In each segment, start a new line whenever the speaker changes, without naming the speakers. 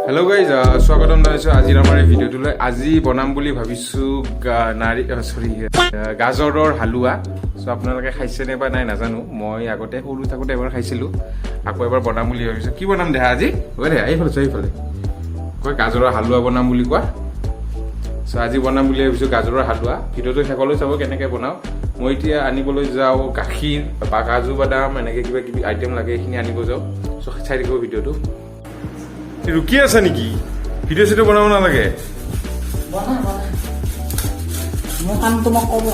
Hello guys, স্বাগতম জনাইছো আজিৰ আমাৰ এই ভিডিঅ'টোলৈ। আজি বনাম বুলি ভাবিছো গাজৰৰ হালুৱা। সো আপোনালোকে খাইছে নে বা নাই নাজানো, মই আগতে সৰু থাকোতে এবাৰ খাইছিলো, আকৌ এবাৰ বনাম বুলি ভাবিছো। কি বনাম দেহা আজি? হয় দে এইফালে কয় গাজৰৰ হালুৱা বনাম বুলি কোৱা। সো আজি বনাম বুলি ভাবিছো গাজৰৰ হালুৱা। ভিডিঅ'টো শেষলৈ চাব কেনেকৈ বনাও। মই এতিয়া আনিবলৈ যাওঁ গাখীৰ বা কাজু বাদাম, এনেকৈ কিবা কিবি আইটেম লাগে, এইখিনি আনিব যাওঁ। সো চাই থাকিব ভিডিঅ'টো। रुकी आसा नेকি ভিডিও সেটো বনাব না লাগে
মই কাম তোমাক কব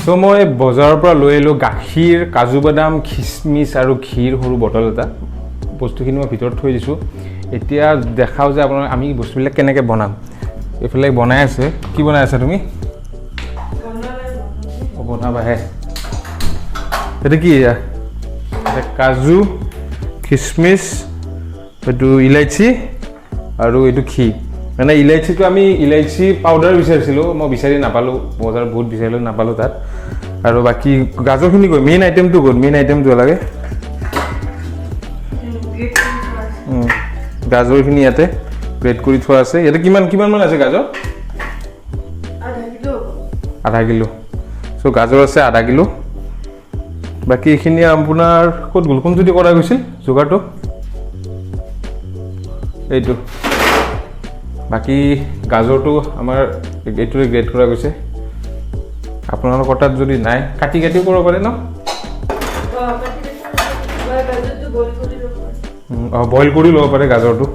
তো মই বজাৰৰ পৰা লৈ আহিলো গাখীৰ, কাজু বাদাম, খিচমিচ আৰু ঘিৰ সৰু বটল এটা। বস্তুখিনি মই ভিতৰত থৈ দিছো। এতিয়া দেখাও যে আপোনাক আমি বস্তুবিলাক কেনেকৈ বনাম। এফালে বনাই আছে। কি বনাই আছা তুমি? বনাবাহে। এটা কি কাজু, খিচমিচ, এইটো ইলাইচি আৰু এইটো ঘি। মানে ইলাইচিটো আমি ইলাইচি পাউডাৰ বিচাৰিছিলোঁ, মই বিচাৰি নাপালোঁ, বজাৰত বহুত বিচাৰিলোঁ নাপালোঁ তাত। আৰু বাকী গাজৰখিনি গৈ মেইন আইটেমটো গ'ল, মেইন আইটেমটো লাগে গাজৰখিনি ইয়াতে গ্ৰেট কৰি থোৱা আছে। ইয়াতে কিমানমান আছে গাজৰ? আধা কিলো। চ' গাজৰ আছে আধা কিলো। বাকী এইখিনি আপোনাৰ ক'ত গ'ল, কোনটো দি কৰা গৈছিল যোগাৰটো? এইটো। বাকী গাজৰটো আমাৰ এইটোৰে গ্ৰেড কৰা গৈছে। আপোনালোকৰ তাত যদি নাই কাটিও কৰিব পাৰে ন? বইল কৰি ল'ব পাৰে গাজৰটো।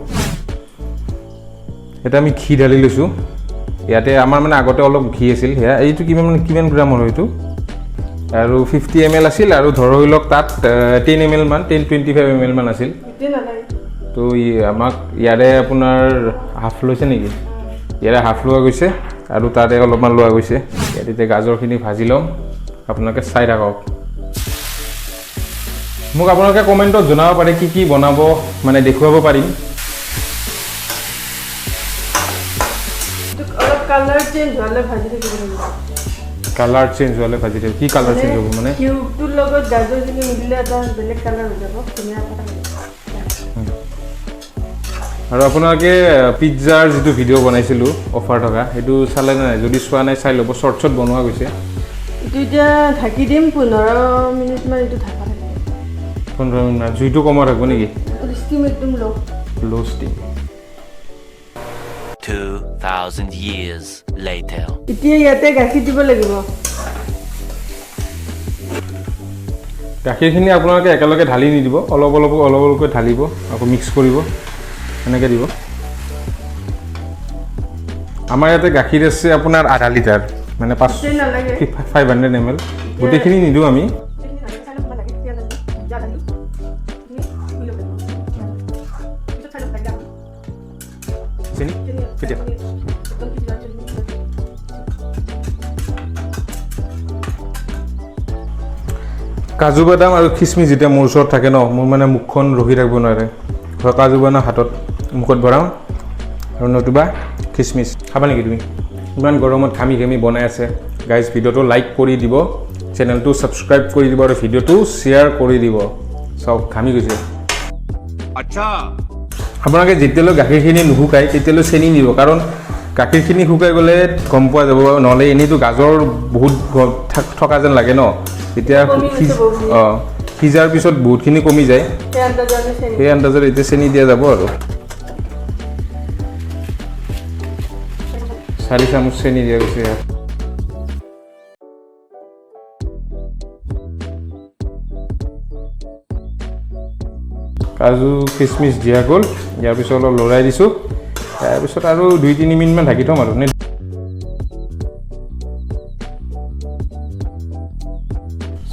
এটা আমি ঘি ঢালি লৈছোঁ ইয়াতে। আমাৰ মানে আগতে অলপ ঘি আছিল সেয়া। এইটো কিমান গ্ৰামৰ হয় এইটো? আৰু 50 ml আছিল, আৰু ধৰি লওক তাত 10 ml মান 10-25 ml মান আছিল। তো আমাক ইয়াৰে আপোনাৰ হাফ লৈছে নেকি? ইয়াৰে হাফ লোৱা গৈছে আৰু তাতে অলপমান লোৱা গৈছে। ইয়াত এতিয়া গাজৰখিনি ভাজি ল'ম, আপোনালোকে চাই থাকক। মোক আপোনালোকে কমেণ্টত জনাব পাৰে কি কি বনাব, মানে দেখুৱাব পাৰিম।
কালাৰ চেঞ্জ হ'লে ভাজি থাকিব লাগিব।
কালাৰ চেঞ্জ হ'লে ভাজি থাকিব। কি কালাৰ চেঞ্জ হ'ব মানে?
কিউবটোৰ লগত গাজৰখিনি মিলিলে এটা বেলেগ কালাৰ হৈ যাব। ধুনীয়া কথা।
আৰু আপোনালোকে পিজ্জাৰ যিটো ভিডিঅ' বনাইছিলোঁ অফাৰ থকা, সেইটো চালে নাই? যদি চোৱা নাই চাই ল'ব, শ্বৰ্টছত বনোৱা গৈছে।
এইটো এতিয়া ঢাকি দিম 15 মিনিটমান। এইটো ঢাকা থাকিব
15 মিনিট। জুইটো কমা থাকিব নেকি?
ষ্টিম একদম
ল' ষ্টিম।
2000 years later.
এতিয়া ইয়াতে গাখীৰ দিব লাগিব।
গাখীৰখিনি আপোনালোকে একেলগে ঢালি নিদিব, অলপ অলপকৈ ঢালিব, আকৌ মিক্স কৰিব, এনেকৈ দিব। আমাৰ ইয়াতে গাখীৰ আছে আপোনাৰ আধা লিটাৰ, মানে 500 ml। গোটেইখিনি নিদিওঁ আমি। কাজু বাদাম আৰু খিচমিচ যেতিয়া মোৰ ওচৰত থাকে ন, মোৰ মানে মুখখন ৰখি থাকিব নোৱাৰে। কাজু বাদাম হাতত মুখত ভৰাওঁ, আৰু নতুবা খিচমিচ। খাবা নেকি তুমি? ইমান গৰমত ঘামি বনাই আছে। গাইজ ভিডিঅ'টো লাইক কৰি দিব, চেনেলটো ছাবস্ক্ৰাইব কৰি দিব, আৰু ভিডিঅ'টো শ্বেয়াৰ কৰি দিব। চাওক ঘামি গৈছে। আচ্ছা, আপোনালোকে যেতিয়ালৈ গাখীৰখিনি নুশুকায় তেতিয়ালৈ চেনি দিব, কাৰণ গাখীৰখিনি শুকাই গ'লে গম পোৱা যাব। নহ'লে এনেইতো গাজৰ বহুত থকা যেন লাগে ন, তেতিয়া সিজাৰ পিছত বহুতখিনি কমি যায়। সেই আন্দাজত এতিয়া চেনি দিয়া যাব। আৰু 4 চামুচ চেনি দিয়া গৈছে ইয়াত। কাজু খিচমিচ দিয়া গ'ল। ইয়াৰ পিছত অলপ লৰাই দিছোঁ। তাৰপিছত আৰু 2-3 মিনিটমান ঢাকি থ'ম আৰু।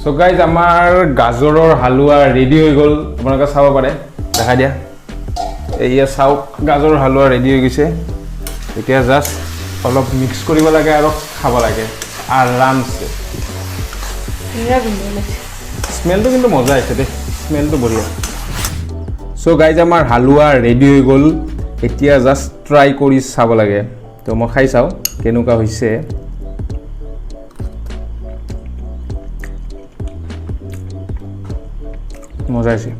চ' গাইজ আমাৰ গাজৰৰ হালুৱা ৰেডি হৈ গ'ল। আপোনালোকে চাব পাৰে, দেখাই দিয়া। এয়া চাওক, গাজৰৰ হালুৱা ৰেডি হৈ গৈছে। এতিয়া জাষ্ট অলপ মিক্স কৰিব লাগে আৰু খাব লাগে আৰামছে। স্মেলটো কিন্তু মজা আহিছে দেই, স্মেলটো বঢ়িয়া। চ' গাইজ আমাৰ হালুৱা ৰেডি হৈ গ'ল। এতিয়া জাষ্ট ট্ৰাই কৰি চাব লাগে। তো মই খাই চাওঁ কেনেকুৱা হৈছে। মজা হৈছে।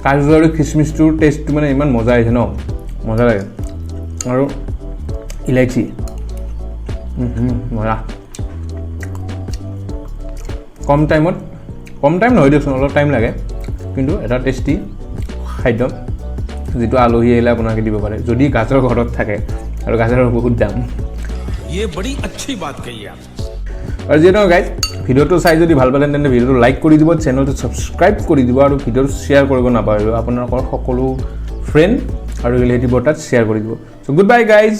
কাজু আৰু খিচমিচটোৰ টেষ্টটো মানে ইমান মজা আহিছে ন মজা লাগে আৰু ইলাইচি মজা কম টাইম নহয় দিয়কচোন অলপ টাইম লাগে কিন্তু এটা টেষ্টি খাদ্য যিটো আলহী আহিলে আপোনালোকে দিব পাৰে যদি গাজৰ ঘৰত থাকে আৰু গাজৰৰ বহুত দাম
ये बड़ी अच्छी बात कही आप
আৰু যিহেতু গাইজ ভিডিঅ'টো চাই যদি ভাল পালে তেন্তে ভিডিঅ'টো লাইক কৰি দিব চেনেলটো ছাবস্ক্ৰাইব কৰি দিব আৰু ভিডিঅ'টো শ্বেয়াৰ কৰিব নাপাহৰিব আপোনালোকৰ সকলো ফ্ৰেণ্ড আৰু ৰিলেটিভৰ তাত শ্বেয়াৰ কৰি দিব চ' গুড বাই গাইজ